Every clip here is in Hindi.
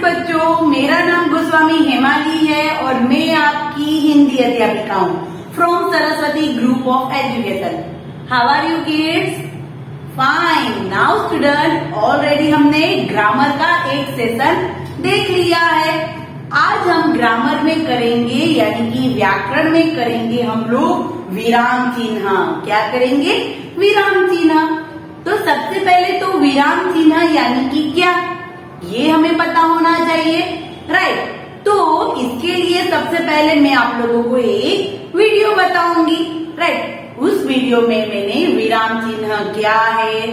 बच्चों, मेरा नाम गोस्वामी हेमाली है और मैं आपकी हिंदी अध्यापिका हूँ from Saraswati group of education. How are you kids? Fine. Now student, already हमने ग्रामर का एक सेशन देख लिया है। आज हम ग्रामर में करेंगे यानी कि व्याकरण में करेंगे हम लोग विराम चिन्ह। क्या करेंगे? विराम चिन्ह। तो सबसे पहले तो विराम चिन्ह यानी कि क्या, ये हमें पता होना चाहिए, राइट। तो इसके लिए सबसे पहले मैं आप लोगों को एक वीडियो बताऊंगी, राइट। उस वीडियो में मैंने विराम चिन्ह क्या है,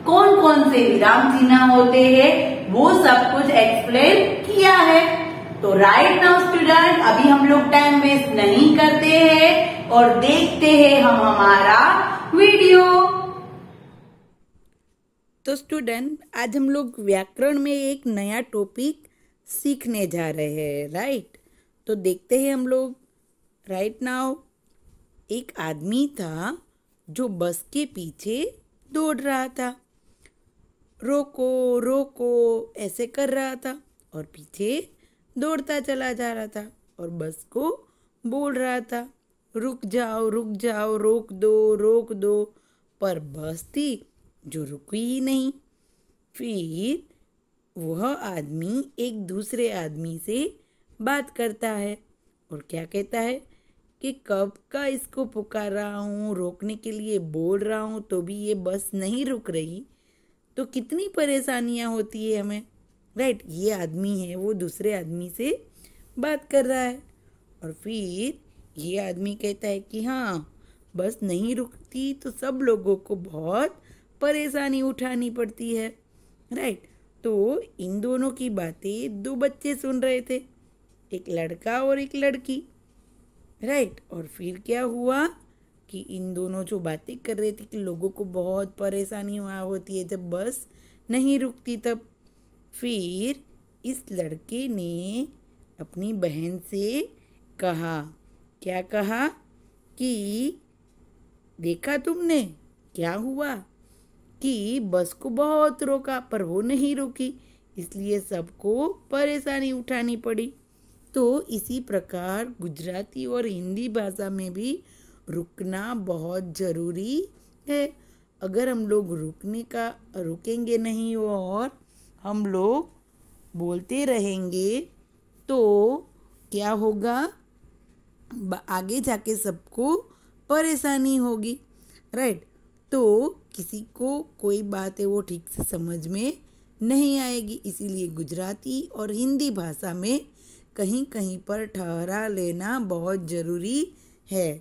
कौन कौन से विराम चिन्ह होते हैं, वो सब कुछ एक्सप्लेन किया है। तो राइट नाउ स्टूडेंट, अभी हम लोग टाइम वेस्ट नहीं करते हैं और देखते हैं हम हमारा वीडियो। तो स्टूडेंट, आज हम लोग व्याकरण में एक नया टॉपिक सीखने जा रहे हैं, राइट। तो देखते हैं हम लोग। राइट नाउ, एक आदमी था जो बस के पीछे दौड़ रहा था, रोको रोको ऐसे कर रहा था और पीछे दौड़ता चला जा रहा था और बस को बोल रहा था रुक जाओ, रोक दो, पर बस थी जो रुकी ही नहीं। फिर वह आदमी एक दूसरे आदमी से बात करता है और क्या कहता है कि कब का इसको पुकार रहा हूँ, रोकने के लिए बोल रहा हूँ, तो भी ये बस नहीं रुक रही, तो कितनी परेशानियाँ होती है हमें, राइट। ये आदमी है वो दूसरे आदमी से बात कर रहा है और फिर ये आदमी कहता है कि हाँ, बस नहीं रुकती तो सब लोगों को बहुत परेशानी उठानी पड़ती है, राइट। तो इन दोनों की बातें दो बच्चे सुन रहे थे, एक लड़का और एक लड़की, राइट। और फिर क्या हुआ कि इन दोनों जो बातें कर रहे थे कि लोगों को बहुत परेशानी होती है जब बस नहीं रुकती, तब फिर इस लड़के ने अपनी बहन से कहा, क्या कहा कि देखा तुमने क्या हुआ कि बस को बहुत रोका पर वो नहीं रुकी, इसलिए सबको परेशानी उठानी पड़ी। तो इसी प्रकार गुजराती और हिंदी भाषा में भी रुकना बहुत ज़रूरी है। अगर हम लोग रुकेंगे नहीं और हम लोग बोलते रहेंगे तो क्या होगा, आगे जाके सबको परेशानी होगी, राइट। तो किसी को कोई बात है वो ठीक से समझ में नहीं आएगी, इसीलिए गुजराती और हिंदी भाषा में कहीं कहीं पर ठहरा लेना बहुत ज़रूरी है,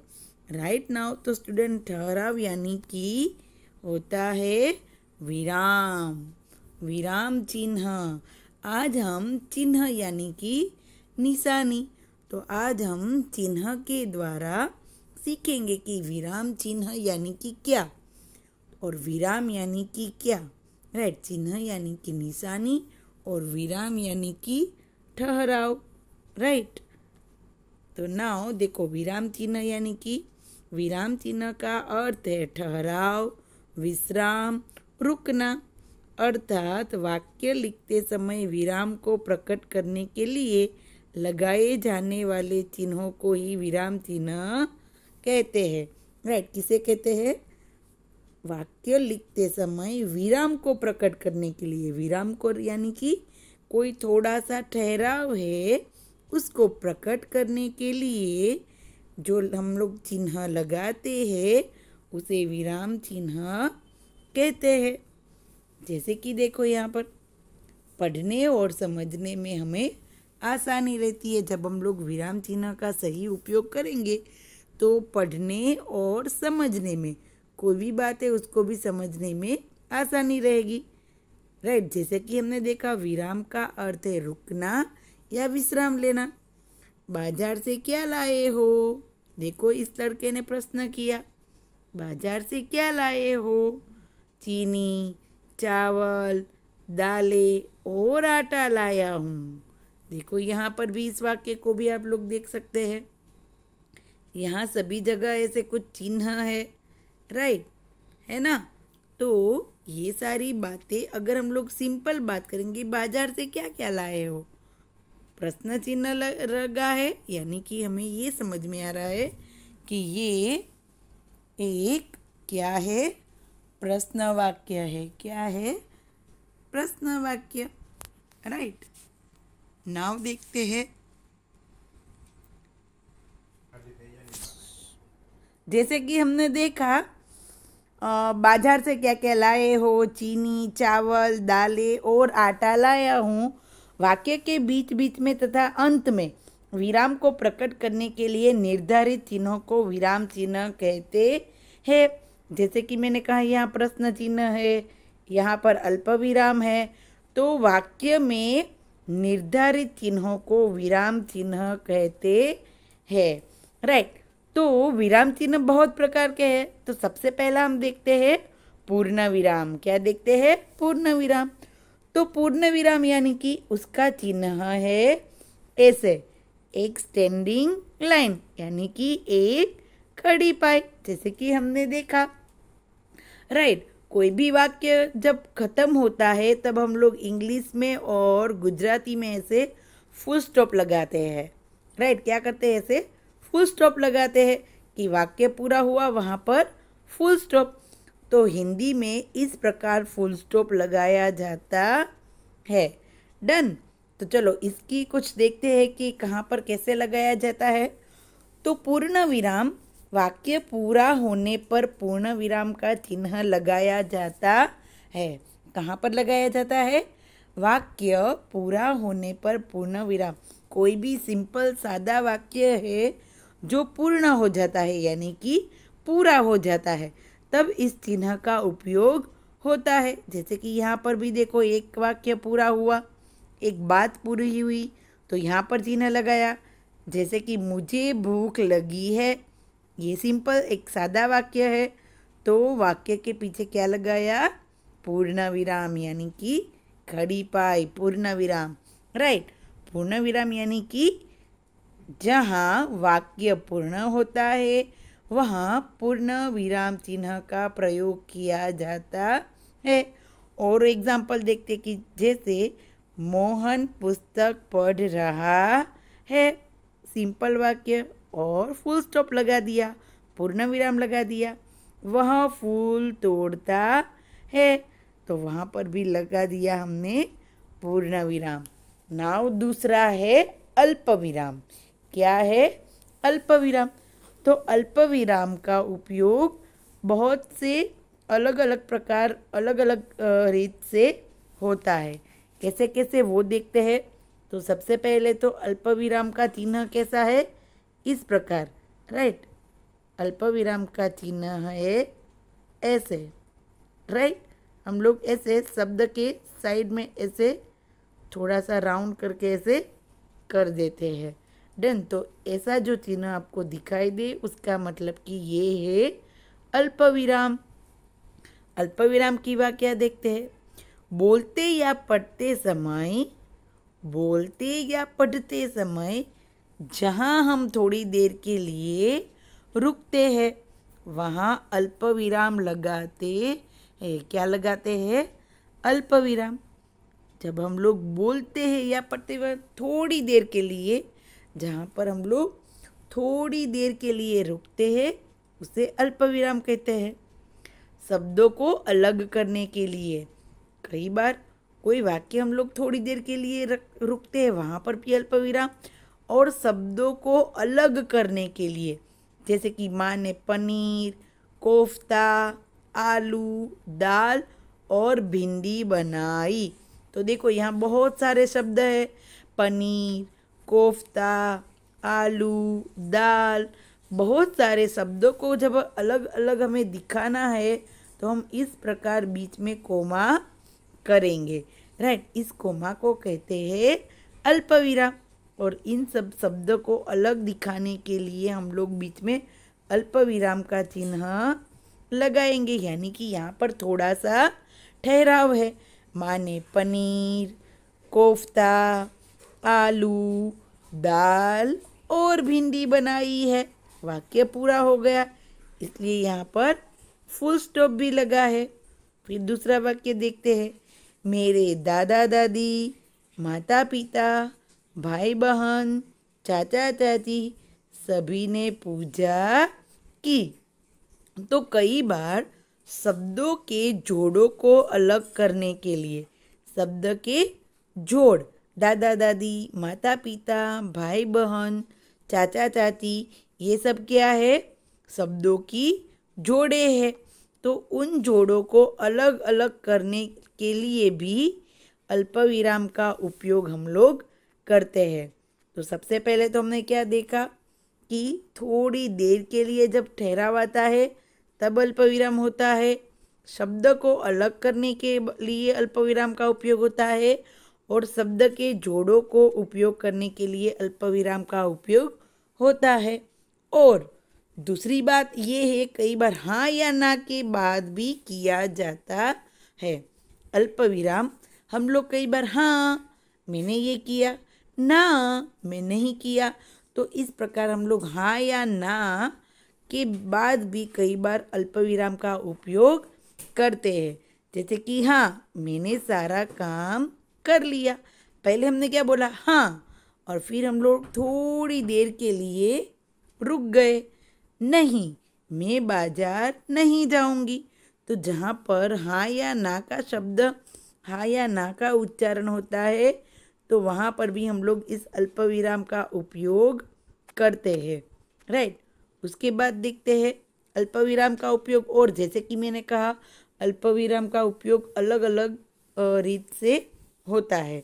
राइट नाउ। तो स्टूडेंट, ठहराव यानी कि होता है विराम, विराम चिन्ह। आज हम चिन्ह यानी कि निशानी, तो आज हम चिन्ह के द्वारा सीखेंगे कि विराम चिन्ह यानी कि क्या और विराम यानी कि क्या, राइट। चिन्ह यानी कि निशानी और विराम यानी कि ठहराव, राइट। तो नाउ देखो, विराम चिन्ह यानी कि विराम चिन्ह का अर्थ है ठहराव, विश्राम, रुकना। अर्थात वाक्य लिखते समय विराम को प्रकट करने के लिए लगाए जाने वाले चिन्हों को ही विराम चिन्ह कहते हैं, राइट। किसे कहते हैं? वाक्य लिखते समय विराम को प्रकट करने के लिए, विराम को यानी कि कोई थोड़ा सा ठहराव है उसको प्रकट करने के लिए जो हम लोग चिन्ह लगाते हैं उसे विराम चिन्ह कहते हैं। जैसे कि देखो, यहाँ पर पढ़ने और समझने में हमें आसानी रहती है। जब हम लोग विराम चिन्ह का सही उपयोग करेंगे तो पढ़ने और समझने में, कोई भी बात है उसको भी समझने में आसानी रहेगी, राइट। जैसे कि हमने देखा, विराम का अर्थ है रुकना या विश्राम लेना। बाजार से क्या लाए हो? देखो, इस लड़के ने प्रश्न किया, बाजार से क्या लाए हो? चीनी, चावल, दालें और आटा लाया हूँ। देखो, यहाँ पर भी इस वाक्य को भी आप लोग देख सकते हैं, यहाँ सभी जगह ऐसे कुछ चिन्ह है, राइट, है ना। तो ये सारी बातें अगर हम लोग सिंपल बात करेंगे, बाजार से क्या क्या लाए हो, प्रश्न चिन्ह लगा है, यानी कि हमें ये समझ में आ रहा है कि ये एक क्या है, प्रश्न वाक्य है। क्या है? प्रश्न वाक्य। राइट। नाउ देखते हैं, जैसे कि हमने देखा बाजार से क्या क्या लाए हो, चीनी, चावल, दालें और आटा लाया हूँ। वाक्य के बीच बीच में तथा अंत में विराम को प्रकट करने के लिए निर्धारित चिन्हों को विराम चिन्ह कहते हैं। जैसे कि मैंने कहा यहाँ प्रश्न चिन्ह है, यहाँ पर अल्प विराम है, तो वाक्य में निर्धारित चिन्हों को विराम चिन्ह कहते हैं। राइट। तो विराम चिन्ह बहुत प्रकार के हैं। तो सबसे पहला हम देखते हैं पूर्ण विराम। क्या देखते हैं? पूर्ण विराम। तो पूर्ण विराम यानी कि उसका चिन्ह है ऐसे, एक स्टैंडिंग लाइन, यानी कि एक खड़ी पाई, जैसे कि हमने देखा। राइट। कोई भी वाक्य जब खत्म होता है तब हम लोग इंग्लिश में और गुजराती में ऐसे फुल स्टॉप लगाते हैं। राइट। क्या करते हैं? ऐसे फुल स्टॉप लगाते हैं कि वाक्य पूरा हुआ, वहाँ पर फुल स्टॉप। तो हिंदी में इस प्रकार फुल स्टॉप लगाया जाता है। डन। तो चलो इसकी कुछ देखते हैं कि कहाँ पर कैसे लगाया जाता है। तो पूर्ण विराम, वाक्य पूरा होने पर पूर्ण विराम का चिन्ह लगाया जाता है। कहाँ पर लगाया जाता है? वाक्य पूरा होने पर पूर्ण विराम। कोई भी सिंपल सादा वाक्य है जो पूर्ण हो जाता है, यानी कि पूरा हो जाता है, तब इस चिन्ह का उपयोग होता है। जैसे कि यहाँ पर भी देखो, एक वाक्य पूरा हुआ, एक बात पूरी हुई, तो यहाँ पर चिन्ह लगाया। जैसे कि मुझे भूख लगी है, ये सिंपल एक सादा वाक्य है, तो वाक्य के पीछे क्या लगाया? पूर्ण विराम, यानी कि खड़ी पाई, पूर्ण विराम। राइट। पूर्ण विराम यानी कि जहाँ वाक्य पूर्ण होता है वहाँ पूर्ण विराम चिन्ह का प्रयोग किया जाता है। और एग्जाम्पल देखते कि जैसे मोहन पुस्तक पढ़ रहा है, सिंपल वाक्य, और फुल स्टॉप लगा दिया, पूर्ण विराम लगा दिया। वह फूल तोड़ता है, तो वहाँ पर भी लगा दिया हमने पूर्ण विराम। नाउ दूसरा है अल्प विराम। क्या है? अल्प विराम। तो अल्प विराम का उपयोग बहुत से अलग अलग प्रकार, अलग अलग रीत से होता है। कैसे कैसे वो देखते हैं। तो सबसे पहले तो अल्प विराम का चिन्ह कैसा है? इस प्रकार। राइट। अल्प विराम का चिन्ह है ऐसे। राइट। हम लोग ऐसे शब्द के साइड में ऐसे थोड़ा सा राउंड करके ऐसे कर देते हैं। डन। तो ऐसा जो चिन्ह आपको दिखाई दे उसका मतलब कि ये है अल्प विराम। अल्प विराम की वाक्य देखते हैं। बोलते या पढ़ते समय जहाँ हम थोड़ी देर के लिए रुकते हैं वहाँ अल्प विराम लगाते हैं। क्या लगाते हैं? अल्प विराम। जब हम लोग बोलते हैं या पढ़ते हुए थोड़ी देर के लिए, जहाँ पर हम लोग थोड़ी देर के लिए रुकते हैं उसे अल्प विराम कहते हैं। शब्दों को अलग करने के लिए, कई बार कोई वाक्य हम लोग थोड़ी देर के लिए रुकते हैं, वहाँ पर भी अल्प विराम। और शब्दों को अलग करने के लिए, जैसे कि माँ ने पनीर, कोफ्ता, आलू, दाल और भिंडी बनाई। तो देखो यहाँ बहुत सारे शब्द है, पनीर, कोफ्ता, आलू, दाल, बहुत सारे शब्दों को जब अलग अलग हमें दिखाना है तो हम इस प्रकार बीच में कोमा करेंगे। राइट। इस कोमा को कहते हैं अल्प विराम। और इन सब शब्दों को अलग दिखाने के लिए हम लोग बीच में अल्प विराम का चिन्ह लगाएंगे, यानी कि यहाँ पर थोड़ा सा ठहराव है। माँ ने पनीर, कोफ्ता, आलू, दाल और भिंडी बनाई है, वाक्य पूरा हो गया, इसलिए यहाँ पर फुल स्टॉप भी लगा है। फिर दूसरा वाक्य देखते हैं। मेरे दादा दादी, माता पिता भाई बहन, चाचा चाची सभी ने पूजा की। तो कई बार शब्दों के जोड़ों को अलग करने के लिए शब्द के जोड़, दादा दादी, माता पिता, भाई बहन, चाचा चाची, ये सब क्या है? शब्दों की जोड़े हैं। तो उन जोड़ों को अलग अलग करने के लिए भी अल्पविराम का उपयोग हम लोग करते हैं। तो सबसे पहले तो हमने क्या देखा कि थोड़ी देर के लिए जब ठहराव आता है तब अल्पविराम होता है, शब्द को अलग करने के लिए अल्पविराम का उपयोग होता है, और शब्द के जोड़ों को उपयोग करने के लिए अल्पविराम का उपयोग होता है। और दूसरी बात ये है, कई बार हाँ या ना के बाद भी किया जाता है अल्पविराम। हम लोग कई बार हाँ मैंने ये किया, ना मैं नहीं किया। तो इस प्रकार हम लोग हाँ या ना के बाद भी कई बार अल्पविराम का उपयोग करते हैं। जैसे कि हाँ मैंने सारा काम कर लिया, पहले हमने क्या बोला? हाँ, और फिर हम लोग थोड़ी देर के लिए रुक गए। नहीं, मैं बाजार नहीं जाऊंगी। तो जहाँ पर हाँ या ना का शब्द, हाँ या ना का उच्चारण होता है, तो वहाँ पर भी हम लोग इस अल्पविराम का उपयोग करते हैं। राइट। उसके बाद देखते हैं अल्पविराम का उपयोग। और जैसे कि मैंने कहा, अल्पविराम का उपयोग अलग अलग रीत से होता है।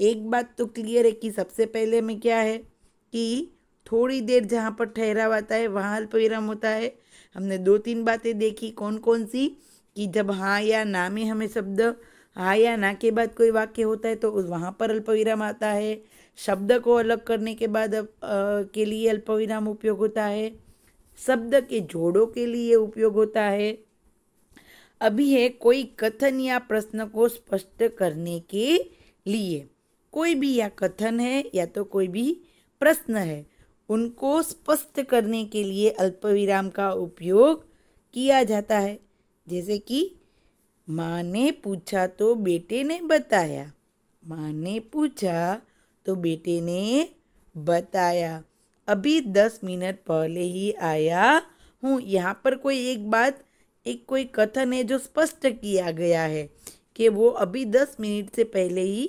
एक बात तो क्लियर है कि सबसे पहले में क्या है कि थोड़ी देर जहाँ पर ठहराव आता है वहाँ अल्पविराम होता है। हमने 2-3 बातें देखी, कौन कौन सी? कि जब हाँ या ना में हमें शब्द, हाँ या ना के बाद कोई वाक्य होता है तो वहाँ पर अल्पविराम आता है। शब्द को अलग करने के बाद के लिए अल्पविराम उपयोग होता है। शब्द के जोड़ों के लिए उपयोग होता है। अभी है कोई कथन या प्रश्न को स्पष्ट करने के लिए, कोई भी या कथन है या तो कोई भी प्रश्न है, उनको स्पष्ट करने के लिए अल्पविराम का उपयोग किया जाता है। जैसे कि माँ ने पूछा तो बेटे ने बताया, माँ ने पूछा तो बेटे ने बताया, अभी 10 मिनट पहले ही आया हूँ। यहाँ पर कोई एक बात, एक कोई कथन है जो स्पष्ट किया गया है कि वो अभी 10 मिनट से पहले ही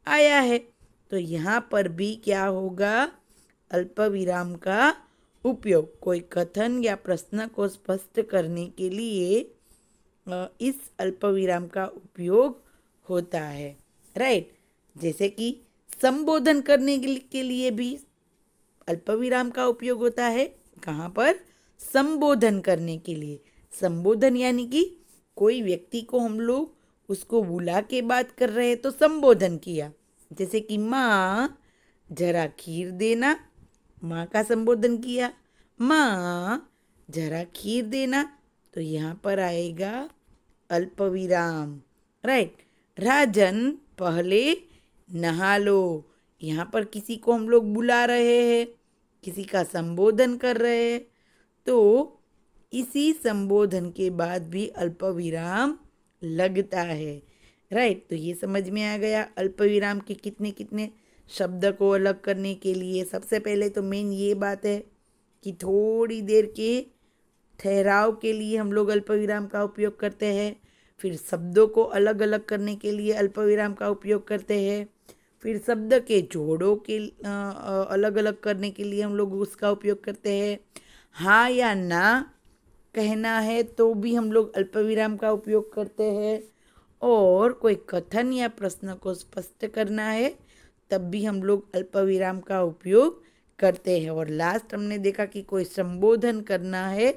आया है। तो यहाँ पर भी क्या होगा? अल्पविराम का उपयोग कोई कथन या प्रश्न को स्पष्ट करने के लिए इस अल्पविराम का उपयोग होता है। राइट। जैसे कि संबोधन करने के लिए भी अल्पविराम का उपयोग होता है। कहाँ पर? संबोधन करने के लिए। संबोधन यानी कि कोई व्यक्ति को हम लोग उसको बुला के बात कर रहे हैं तो संबोधन किया। जैसे कि माँ जरा खीर देना, माँ का संबोधन किया, माँ जरा खीर देना। तो यहाँ पर आएगा अल्पविराम। राइट। राजन पहले नहा लो, यहाँ पर किसी को हम लोग बुला रहे हैं, किसी का संबोधन कर रहे हैं, तो इसी संबोधन के बाद भी अल्पविराम लगता है। राइट। तो ये समझ में आ गया अल्पविराम के कितने कितने शब्द को अलग करने के लिए। सबसे पहले तो मेन ये बात है कि थोड़ी देर के ठहराव के लिए हम लोग अल्पविराम का उपयोग करते हैं। फिर शब्दों को अलग अलग करने के लिए अल्पविराम का उपयोग करते हैं। फिर शब्द के जोड़ों के अलग अलग करने के लिए हम लोग उसका उपयोग करते हैं। हाँ या ना कहना है तो भी हम लोग अल्पविराम का उपयोग करते हैं। और कोई कथन या प्रश्न को स्पष्ट करना है तब भी हम लोग अल्पविराम का उपयोग करते हैं। और लास्ट हमने देखा कि कोई संबोधन करना है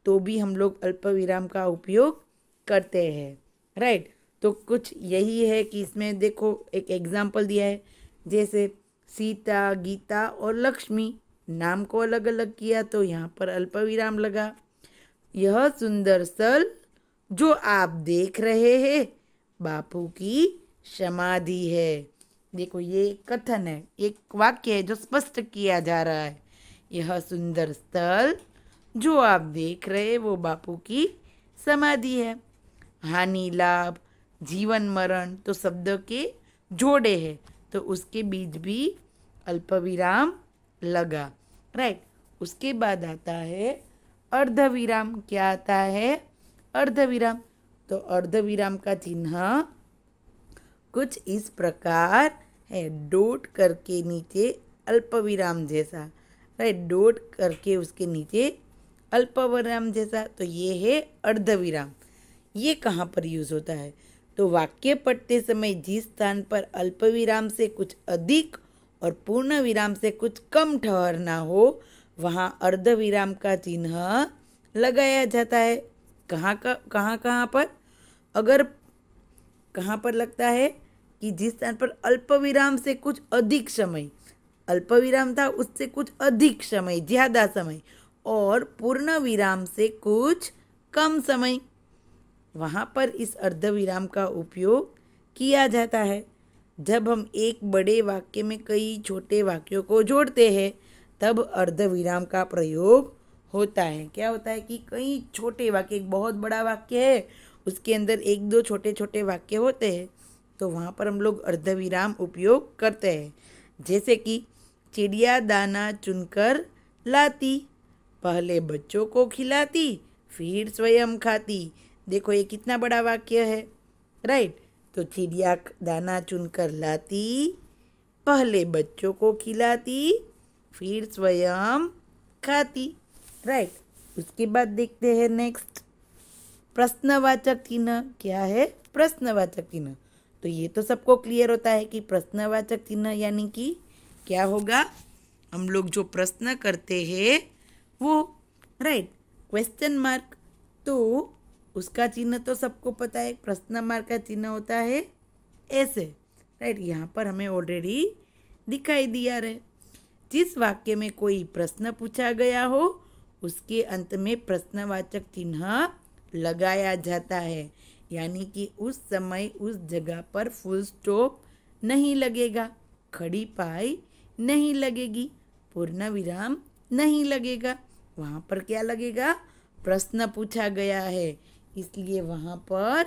तो भी हम लोग अल्पविराम का उपयोग करते हैं। राइट। तो कुछ यही है कि इसमें देखो एक एग्जाम्पल दिया है, जैसे सीता, गीता और लक्ष्मी नाम को अलग अलग किया तो यहाँ पर अल्पविराम लगा। यह सुंदर स्थल जो आप देख रहे हैं बापू की समाधि है। देखो ये कथन है, एक वाक्य है जो स्पष्ट किया जा रहा है। यह सुंदर स्थल जो आप देख रहे हैं वो बापू की समाधि है। हानि लाभ जीवन मरण तो शब्द के जोड़े हैं तो उसके बीच भी अल्पविराम लगा, राइट। उसके बाद आता है अर्धविराम। क्या आता है? अर्धविराम। तो अर्धविराम का चिन्ह कुछ इस प्रकार है, डॉट करके नीचे अल्पविराम जैसा, राइट, डॉट करके उसके नीचे अल्पविराम जैसा। तो ये है अर्धविराम। ये कहाँ पर यूज होता है? तो वाक्य पढ़ते समय जिस स्थान पर अल्पविराम से कुछ अधिक और पूर्ण विराम से कुछ कम ठहरना हो वहाँ अर्धविराम का चिन्ह लगाया जाता है। कहाँ पर? अगर कहाँ पर लगता है कि जिस स्थान पर अल्पविराम से कुछ अधिक समय, अल्पविराम था उससे कुछ अधिक समय, ज़्यादा समय, और पूर्ण विराम से कुछ कम समय, वहाँ पर इस अर्धविराम का उपयोग किया जाता है। जब हम एक बड़े वाक्य में कई छोटे वाक्यों को जोड़ते हैं तब अर्धविराम का प्रयोग होता है। क्या होता है कि कई छोटे वाक्य, एक बहुत बड़ा वाक्य है उसके अंदर एक दो छोटे छोटे वाक्य होते हैं, तो वहाँ पर हम लोग अर्धविराम उपयोग करते हैं। जैसे कि चिड़िया दाना चुनकर लाती, पहले बच्चों को खिलाती फिर स्वयं खाती। देखो ये कितना बड़ा वाक्य है, राइट। तो चिड़िया दाना चुनकर लाती, पहले बच्चों को खिलाती फिर स्वयं खाती, राइट। उसके बाद देखते हैं नेक्स्ट, प्रश्नवाचक चिन्ह। क्या है? प्रश्नवाचक चिन्ह। तो ये तो सबको क्लियर होता है कि प्रश्नवाचक चिन्ह यानी कि क्या होगा? हम लोग जो प्रश्न करते हैं वो, राइट, क्वेश्चन मार्क। तो उसका चिन्ह तो सबको पता है, प्रश्न मार्क का चिन्ह होता है ऐसे, राइट। यहाँ पर हमें ऑलरेडी दिखाई दिया रहे। जिस वाक्य में कोई प्रश्न पूछा गया हो उसके अंत में प्रश्नवाचक चिन्ह लगाया जाता है, यानी कि उस समय उस जगह पर फुल स्टॉप नहीं लगेगा, खड़ी पाई नहीं लगेगी, पूर्ण विराम नहीं लगेगा। वहाँ पर क्या लगेगा? प्रश्न पूछा गया है इसलिए वहाँ पर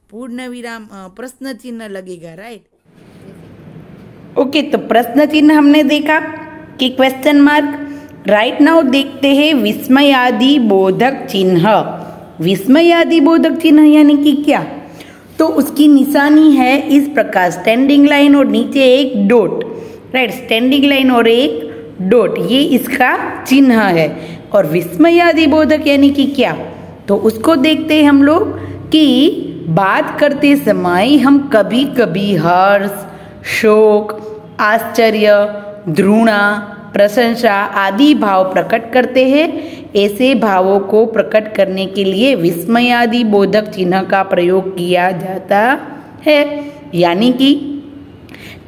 पूर्ण विराम प्रश्न चिन्ह लगेगा, राइट। ओके, तो प्रश्न चिन्ह हमने देखा कि क्वेश्चन मार्क। राइट नाउ देखते हैं विस्मयादि बोधक चिन्ह। विस्मयादि बोधक चिन्ह यानी कि क्या? तो उसकी निशानी है इस प्रकार, स्टैंडिंग लाइन और नीचे एक डॉट, राइट, स्टैंडिंग लाइन और एक डॉट, ये इसका चिन्ह है। और विस्मयादि बोधक यानी कि क्या? तो उसको देखते हैं हम लोग कि बात करते समय हम कभी कभी हर्ष, शोक, आश्चर्य, घृणा, प्रशंसा आदि भाव प्रकट करते हैं। ऐसे भावों को प्रकट करने के लिए विस्मयादि बोधक चिन्ह का प्रयोग किया जाता है। यानी कि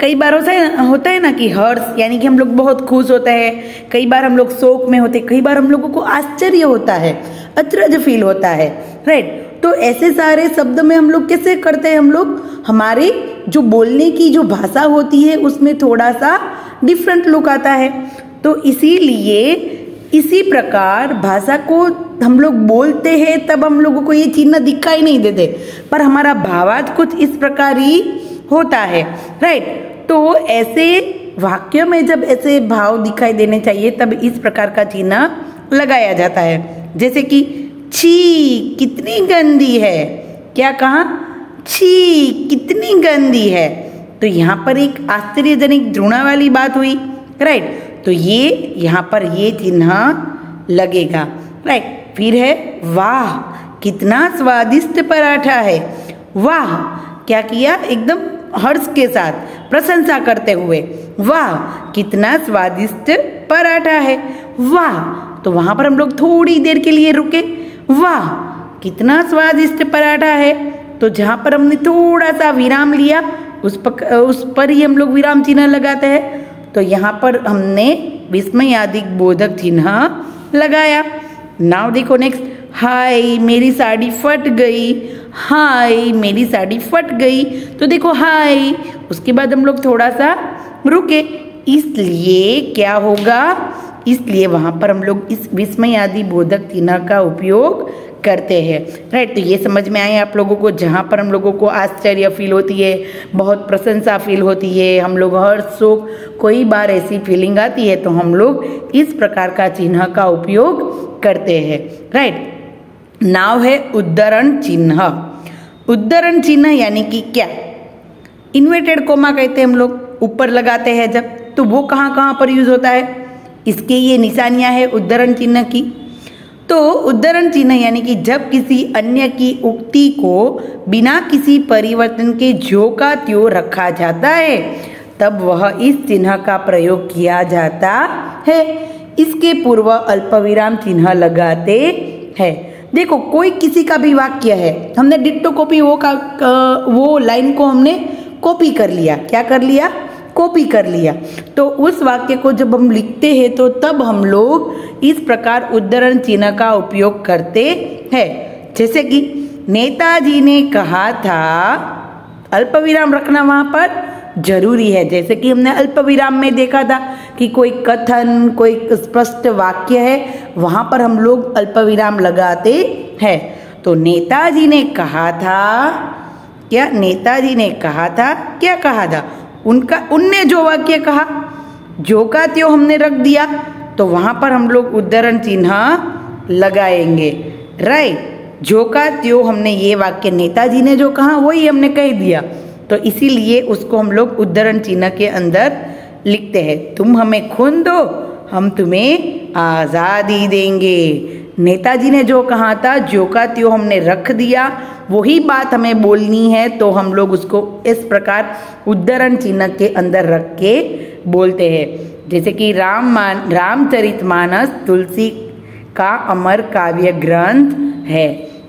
कई बार होता है ना कि हर्ष यानी कि हम लोग बहुत खुश होते हैं, कई बार हम लोग शोक में होते, कई बार हम लोगों को आश्चर्य होता है, अचरज फील होता है, राइट। तो ऐसे सारे शब्द में हम लोग कैसे करते हैं? हम लोग हमारी जो बोलने की जो भाषा होती है उसमें थोड़ा सा डिफरेंट लुक आता है। तो इसीलिए इसी प्रकार भाषा को हम लोग बोलते हैं तब हम लोगों को ये चिन्ह दिखाई नहीं देते, पर हमारा भावार्थ कुछ इस प्रकार ही होता है, राइट। तो ऐसे वाक्य में जब ऐसे भाव दिखाई देने चाहिए तब इस प्रकार का चिन्ह लगाया जाता है। जैसे कि छी कितनी गंदी है। क्या कहा? छी कितनी गंदी है। तो यहाँ पर एक आश्चर्यजनक घृणा वाली बात हुई, राइट। तो ये यहाँ पर ये चिन्ह लगेगा, राइट। फिर है वाह कितना स्वादिष्ट पराठा है। वाह, क्या किया? एकदम हर्ष के साथ प्रशंसा करते हुए, वाह कितना स्वादिष्ट पराठा है। वाह, तो वहां पर हम लोग थोड़ी देर के लिए रुके, वाह कितना स्वादिष्ट पराठा है। तो जहां पर हमने थोड़ा सा विराम लिया उस पर ही हम लोग विराम चिन्ह लगाते हैं। तो यहाँ पर हमने विस्मयादि बोधक चिन्ह लगाया। नाउ देखो नेक्स्ट, हाय मेरी साड़ी फट गई। हाय मेरी साड़ी फट गई। तो देखो हाय, उसके बाद हम लोग थोड़ा सा रुके, इसलिए क्या होगा? इसलिए वहां पर हम लोग इस विस्मयादि बोधक चिन्ह का उपयोग करते हैं। राइट, तो ये समझ में आए आप लोगों को, जहाँ पर हम लोगों को आश्चर्य फील होती है, बहुत प्रशंसा फील होती है, हम लोग हर्ष शोक कोई बार ऐसी फीलिंग आती है तो हम लोग इस प्रकार का चिन्ह का उपयोग करते हैं। राइट, नाव है उद्धरण चिन्ह। उद्धरण चिन्ह यानी कि क्या? इन्वर्टेड कोमा कहते हैं हम लोग, ऊपर लगाते हैं जब, तो वो कहाँ कहाँ पर यूज होता है, इसके ये निशानियां है उद्धरण चिन्ह की। तो उद्धरण चिन्ह यानी कि जब किसी अन्य की उक्ति को बिना किसी परिवर्तन के ज्यों का त्यों रखा जाता है तब वह इस चिन्ह का प्रयोग किया जाता है। इसके पूर्व अल्पविराम चिन्ह लगाते हैं। देखो, कोई किसी का भी वाक्य है, हमने डिट्टो कॉपी वो लाइन को हमने कॉपी कर लिया। क्या कर लिया? कॉपी कर लिया। तो उस वाक्य को जब हम लिखते हैं तो तब हम लोग इस प्रकार उद्धरण चिन्ह का उपयोग करते हैं। जैसे कि नेताजी ने कहा था, अल्पविराम रखना वहां पर जरूरी है। जैसे कि हमने अल्पविराम में देखा था कि कोई कथन, कोई स्पष्ट वाक्य है, वहां पर हम लोग अल्पविराम लगाते हैं। तो नेताजी ने कहा था, क्या नेताजी ने कहा था, क्या कहा था, उनने जो वाक्य कहा, जो का त्यों हमने रख दिया, तो वहां पर हम लोग उद्धरण चिन्ह लगाएंगे। राइट, जो का त्यों हमने ये वाक्य नेताजी ने जो कहा वही हमने कह दिया, तो इसीलिए उसको हम लोग उद्धरण चिन्ह के अंदर लिखते हैं। तुम हमें खून दो, हम तुम्हें आज़ादी देंगे। नेताजी ने जो कहा था, जो का त्यों हमने रख दिया, वही बात हमें बोलनी है, तो हम लोग उसको इस प्रकार उद्धरण चिन्ह के अंदर रख के बोलते हैं। जैसे कि रामचरितमानस तुलसी का अमर काव्य ग्रंथ है।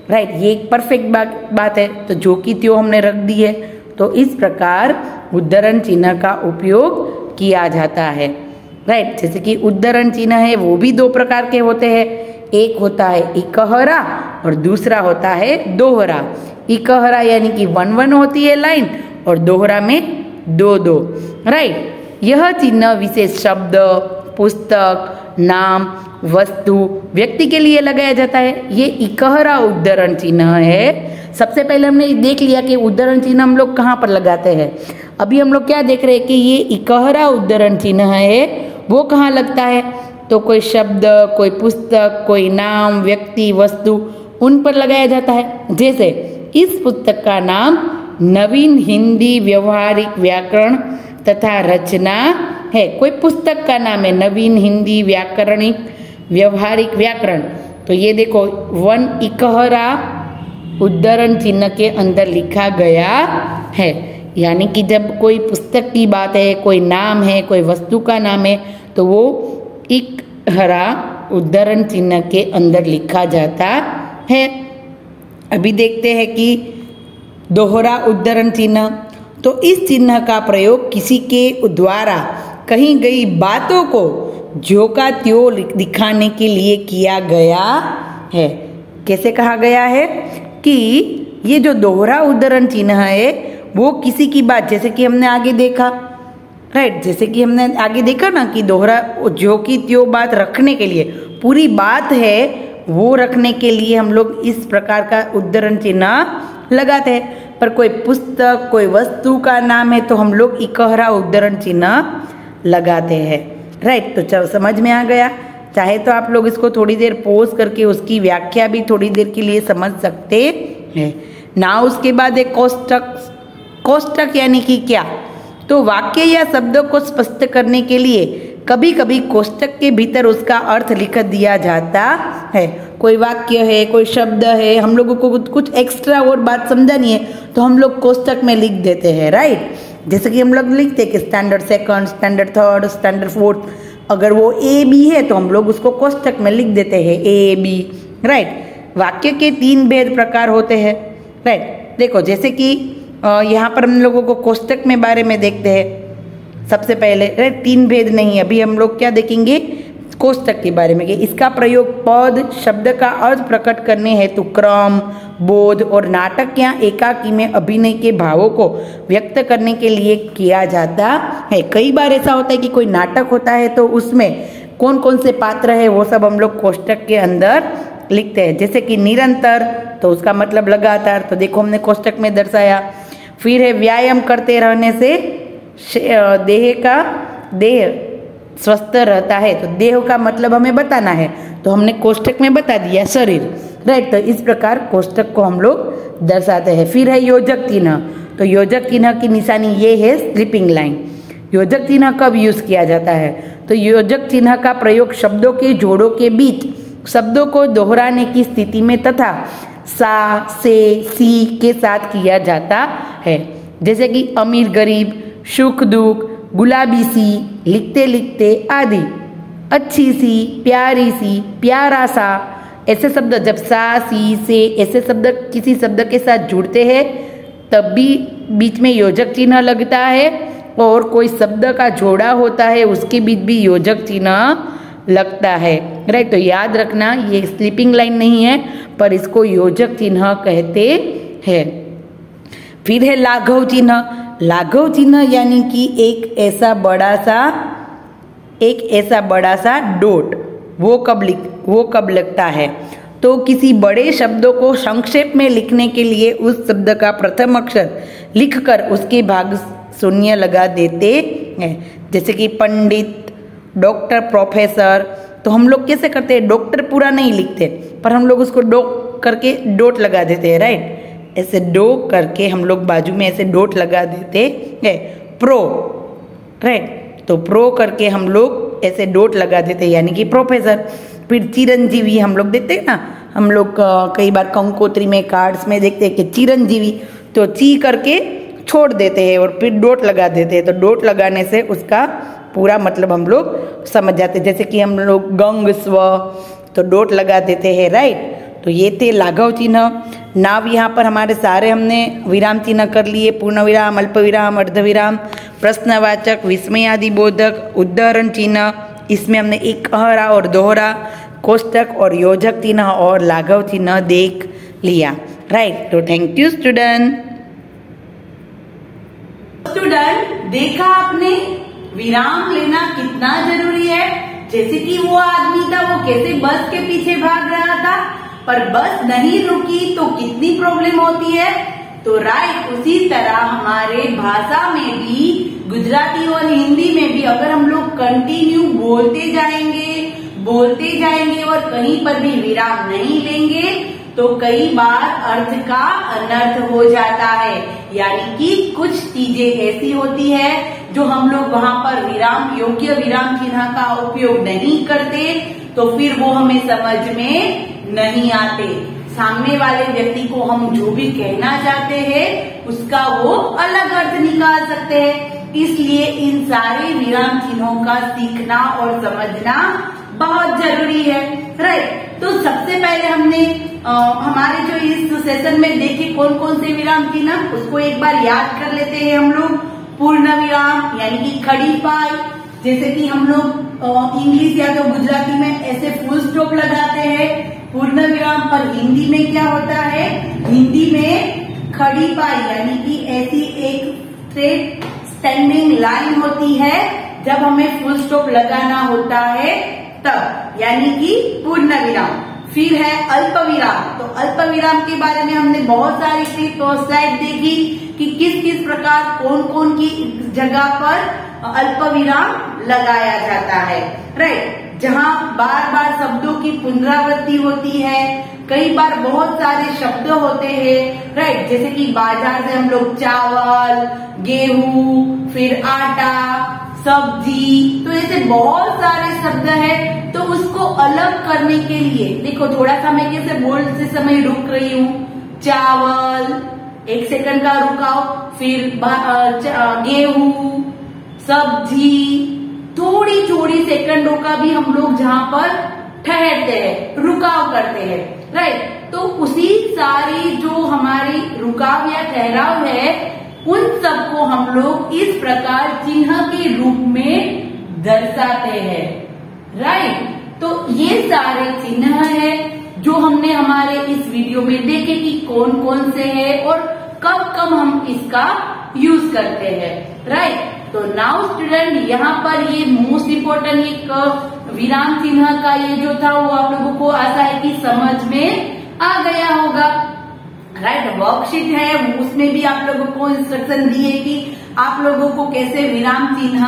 राइट, ये एक परफेक्ट बात है, तो जो की त्यों हमने रख दी है, तो इस प्रकार उद्धरण चिन्ह का उपयोग किया जाता है। राइट, जैसे कि उद्धरण चिन्ह है वो भी दो प्रकार के होते हैं। एक होता है इकहरा और दूसरा होता है दोहरा। इकहरा यानी कि 1-1 होती है लाइन, और दोहरा में 2-2। राइट, यह चिन्ह विशेष शब्द, पुस्तक, नाम, वस्तु, व्यक्ति के लिए लगाया जाता है। ये इकहरा उद्धरण चिन्ह है। सबसे पहले हमने देख लिया कि उद्धरण चिन्ह हम लोग कहाँ पर लगाते हैं। अभी हम लोग क्या देख रहे हैं कि ये इकहरा उद्धरण चिन्ह है, वो कहाँ लगता है, तो कोई शब्द, कोई पुस्तक, कोई नाम, व्यक्ति, वस्तु, उन पर लगाया जाता है। जैसे इस पुस्तक का नाम नवीन हिंदी व्यवहारिक व्याकरण तथा रचना है। कोई पुस्तक का नाम है नवीन हिंदी व्याकरणिक व्यवहारिक व्याकरण, तो ये देखो 1 इकहरा उद्धरण चिन्ह के अंदर लिखा गया है। यानी कि जब कोई पुस्तक की बात है, कोई नाम है, कोई वस्तु का नाम है, तो वो इकहरा उद्धरण चिन्ह के अंदर लिखा जाता है। अभी देखते हैं कि दोहरा उद्धरण चिन्ह। तो इस चिन्ह का प्रयोग किसी के द्वारा कही गई बातों को ज्यों का त्यों दिखाने के लिए किया गया है। कैसे कहा गया है कि ये जो दोहरा उद्धरण चिन्ह है वो किसी की बात, जैसे कि हमने आगे देखा, राइट, जैसे कि हमने आगे देखा ना कि दोहरा ज्यों की त्यों बात रखने के लिए, पूरी बात है वो रखने के लिए हम लोग इस प्रकार का उद्धरण चिन्ह लगाते हैं। पर कोई पुस्तक, कोई वस्तु का नाम है तो हम लोग इकहरा उद्धरण चिन्ह लगाते हैं। राइट, तो चलो समझ में आ गया। चाहे तो आप लोग इसको थोड़ी देर पॉज करके उसकी व्याख्या भी थोड़ी देर के लिए समझ सकते हैं ना। उसके बाद एक कोष्टक। कोष्टक यानी कि क्या, तो वाक्य या शब्दों को स्पष्ट करने के लिए कभी कभी कोष्टक के भीतर उसका अर्थ लिख दिया जाता है। कोई वाक्य है, कोई शब्द है, हम लोगों को कुछ एक्स्ट्रा और बात समझानी है तो हम लोग कोष्टक में लिख देते हैं। राइट, जैसे कि हम लोग लिखते हैं कि standard second, standard third, standard fourth, अगर वो ए बी है तो हम लोग उसको कोष्टक में लिख देते हैं ए बी। राइट, वाक्य के 3 भेद प्रकार होते हैं। राइट, देखो जैसे कि यहाँ पर हम लोगों को कोष्टक में बारे में देखते हैं। सबसे पहले 3 भेद नहीं, अभी हम लोग क्या देखेंगे, कोष्टक के बारे में कि इसका प्रयोग पद, शब्द का अर्थ प्रकट करने हेतु क्रम, बोध और नाटक या एकाकी में अभिनय के भावों को व्यक्त करने के लिए किया जाता है। कई बार ऐसा होता है कि कोई नाटक होता है तो उसमें कौन कौन से पात्र है वो सब हम लोग कोष्टक के अंदर लिखते हैं। जैसे कि निरंतर, तो उसका मतलब लगातार, तो देखो हमने कोष्टक में दर्शाया। फिर है व्यायाम करते रहने से देह स्वस्थ रहता है, तो देह का मतलब हमें बताना है, तो हमने कोष्टक में बता दिया शरीर, राइट। तो इस प्रकार कोष्टक को हम लोग दर्शाते हैं। फिर है योजक चिन्ह, तो योजक चिन्ह की निशानी ये है स्लीपिंग लाइन। योजक चिन्ह कब यूज किया जाता है? तो योजक चिन्ह का प्रयोग शब्दों के जोड़ों के बीच शब्दों को दोहराने की स्थिति में तथा सा, से, सी के साथ किया जाता है। जैसे कि अमीर गरीब, सुख दुख, गुलाबी सी, लिखते लिखते आदि। अच्छी सी, प्यारी सी, प्यारा सा, ऐसे शब्द जब सा, सी, से ऐसे शब्द किसी शब्द के साथ जुड़ते हैं तब भी बीच में योजक चिन्ह लगता है, और कोई शब्द का जोड़ा होता है उसके बीच भी योजक चिन्ह लगता है, राइट। तो याद रखना ये स्लीपिंग लाइन नहीं है, पर इसको योजक चिन्ह कहते हैं। फिर है लाघव चिन्ह। लाघव चिन्ह यानी कि एक ऐसा बड़ा सा डॉट, वो कब लगता है? तो किसी बड़े शब्दों को संक्षेप में लिखने के लिए उस शब्द का प्रथम अक्षर लिखकर उसके भाग शून्य लगा देते हैं। जैसे कि पंडित, डॉक्टर, प्रोफेसर। तो हम लोग कैसे करते हैं? डॉक्टर पूरा नहीं लिखते, पर हम लोग उसको डॉ करके डॉट लगा देते हैं, राइट। ऐसे डॉ करके हम लोग बाजू में ऐसे डॉट लगा देते हैं। Pro, right. तो प्रो करके हम लोग ऐसे डॉट लगा देते हैं, यानी कि प्रोफेसर। फिर चिरंजीवी हम लोग देखते हैं ना, हम लोग कई बार कंकोत्री में, कार्ड्स में देखते हैं कि चिरंजीवी, तो ची करके छोड़ देते हैं और फिर डॉट लगा देते हैं। तो डॉट लगाने से उसका पूरा मतलब हम लोग समझ जाते हैं। जैसे कि हम लोग गंग स्व, तो डॉट लगा देते हैं, राइट। तो ये थे लाघव चिन्ह। नाव यहाँ पर हमारे सारे हमने विराम चिन्ह कर लिए, पूर्ण विराम, अल्प विराम, अर्धविराम, प्रश्नवाचक, विस्मयादिबोधक, उदाहरण चिन्ह। इसमें हमने एक अहरा और दोहरा, कोष्टक और योजक चिन्ह और लाघव चिन्ह देख लिया, राइट। तो थैंक यू स्टूडेंट। देखा आपने विराम लेना कितना जरूरी है। जैसे कि वो आदमी था, वो कैसे बस के पीछे भाग रहा था, पर बस नहीं रुकी तो कितनी प्रॉब्लम होती है। तो राइट, उसी तरह हमारे भाषा में भी, गुजराती और हिंदी में भी अगर हम लोग कंटिन्यू बोलते जाएंगे और कहीं पर भी विराम नहीं लेंगे तो कई बार अर्थ का अनर्थ हो जाता है। यानी कि कुछ चीजें ऐसी होती है जो हम लोग वहां पर योग्य विराम चिन्ह का उपयोग नहीं करते, तो फिर वो हमें समझ में नहीं आते। सामने वाले व्यक्ति को हम जो भी कहना चाहते हैं उसका वो अलग अर्थ निकाल सकते हैं। इसलिए इन सारे विराम चिन्हों का सीखना और समझना बहुत जरूरी है, राइट। तो सबसे पहले हमने हमारे जो इस सेशन में देखे कौन कौन से विराम चिन्ह, उसको एक बार याद कर लेते हैं हम लोग। पूर्ण विराम यानी कि खड़ी पाई, जैसे कि हम लोग इंग्लिश या तो गुजराती में ऐसे फुल स्टॉप लगाते हैं पूर्ण विराम, पर हिंदी में क्या होता है? हिंदी में खड़ी पाई यानी कि ऐसी एक स्ट्रेट स्टैंडिंग लाइन होती है जब हमें फुल स्टॉप लगाना होता है तब, यानी कि पूर्ण विराम। फिर है अल्प विराम। तो अल्प विराम के बारे में हमने बहुत सारी क्लिप और स्लाइड देखी कि किस किस प्रकार कौन कौन की जगह पर अल्प विराम लगाया जाता है, राइट। जहां बार बार शब्दों की पुनरावृत्ति होती है, कई बार बहुत सारे शब्द होते हैं, राइट। जैसे कि बाजार से हम लोग चावल, गेहूं, फिर आटा, सब्जी, तो ऐसे बहुत सारे शब्द हैं। तो उसको अलग करने के लिए देखो, थोड़ा सा मैं कैसे बोलते समय रुक रही हूँ। चावल, 1 सेकंड का रुकाओ, फिर गेहूं, सब्जी, थोड़ी सेकंडों का भी हम लोग जहां पर ठहरते हैं, रुकाव करते हैं, राइट। तो उसी सारी जो हमारी रुकाव या ठहराव है उन सबको हम लोग इस प्रकार चिन्ह के रूप में दर्शाते हैं, राइट। तो ये सारे चिन्ह है जो हमने हमारे इस वीडियो में देखे कि कौन कौन से हैं और कब कब हम इसका यूज करते हैं, राइट। तो नाउ स्टूडेंट यहाँ पर ये मोस्ट इम्पोर्टेंट एक विराम चिन्ह का ये जो था वो आप लोगों को आशा है कि समझ में आ गया होगा। राइट, वर्कशीट है उसमें भी आप लोगों को इंस्ट्रक्शन दी है कि आप लोगों को कैसे विराम चिन्ह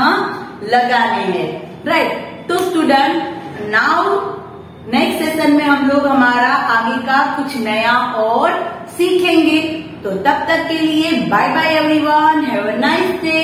लगाने हैं। राइट, तो स्टूडेंट नाउ नेक्स्ट सेशन में हम लोग हमारा आगे का कुछ नया और सीखेंगे। तो तब तक के लिए bye bye everyone, have a nice day.